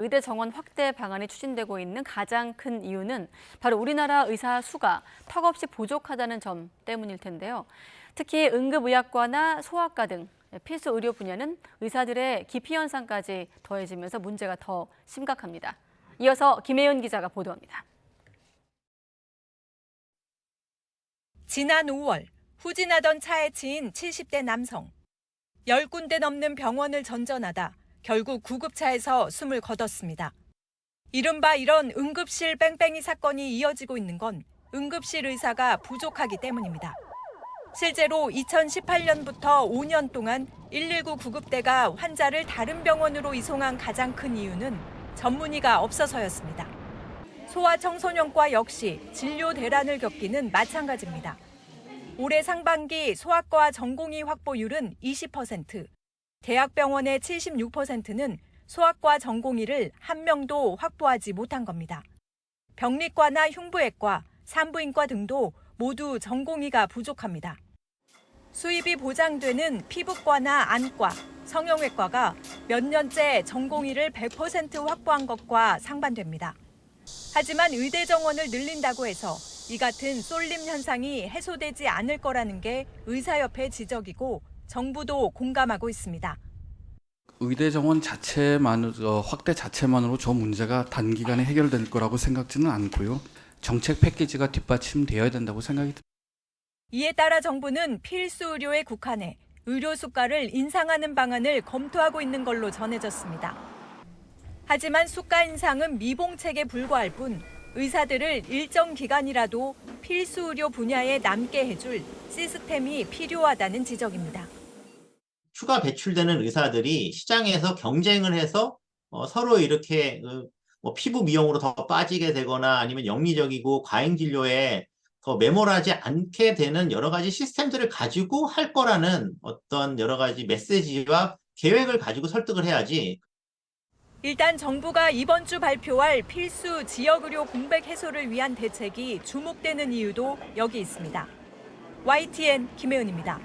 의대 정원 확대 방안이 추진되고 있는 가장 큰 이유는 바로 우리나라 의사 수가 턱없이 부족하다는 점 때문일 텐데요. 특히 응급의학과나 소아과 등 필수 의료 분야는 의사들의 기피 현상까지 더해지면서 문제가 더 심각합니다. 이어서 김혜연 기자가 보도합니다. 지난 5월 후진하던 차에 치인 70대 남성. 10군데 넘는 병원을 전전하다 결국 구급차에서 숨을 거뒀습니다. 이른바 이런 응급실 뺑뺑이 사건이 이어지고 있는 건 응급실 의사가 부족하기 때문입니다. 실제로 2018년부터 5년 동안 119 구급대가 환자를 다른 병원으로 이송한 가장 큰 이유는 전문의가 없어서였습니다. 소아청소년과 역시 진료 대란을 겪기는 마찬가지입니다. 올해 상반기 소아과 전공의 확보율은 20%, 대학병원의 76%는 소아과 전공의를 한 명도 확보하지 못한 겁니다. 병리과나 흉부외과, 산부인과 등도 모두 전공의가 부족합니다. 수입이 보장되는 피부과나 안과, 성형외과가 몇 년째 전공의를 100% 확보한 것과 상반됩니다. 하지만 의대 정원을 늘린다고 해서 이 같은 쏠림 현상이 해소되지 않을 거라는 게 의사협회 지적이고 정부도 공감하고 있습니다. 의대 정원 확대 자체만으로 저 문제가 단기간에 해결될 거라고 생각지는 않고요. 정책 패키지가 뒷받침되어야 된다고 생각이 듭니다. 이에 따라 정부는 필수 의료에 국한해 의료 수가를 인상하는 방안을 검토하고 있는 걸로 전해졌습니다. 하지만 수가 인상은 미봉책에 불과할 뿐 의사들을 일정 기간이라도 필수 의료 분야에 남게 해줄 시스템이 필요하다는 지적입니다. 추가 배출되는 의사들이 시장에서 경쟁을 해서 서로 이렇게 피부 미용으로 더 빠지게 되거나 아니면 영리적이고 과잉 진료에 더 매몰하지 않게 되는 여러 가지 시스템들을 가지고 할 거라는 어떤 여러 가지 메시지와 계획을 가지고 설득을 해야지. 일단 정부가 이번 주 발표할 필수 지역의료 공백 해소를 위한 대책이 주목되는 이유도 여기 있습니다. YTN 김혜은입니다.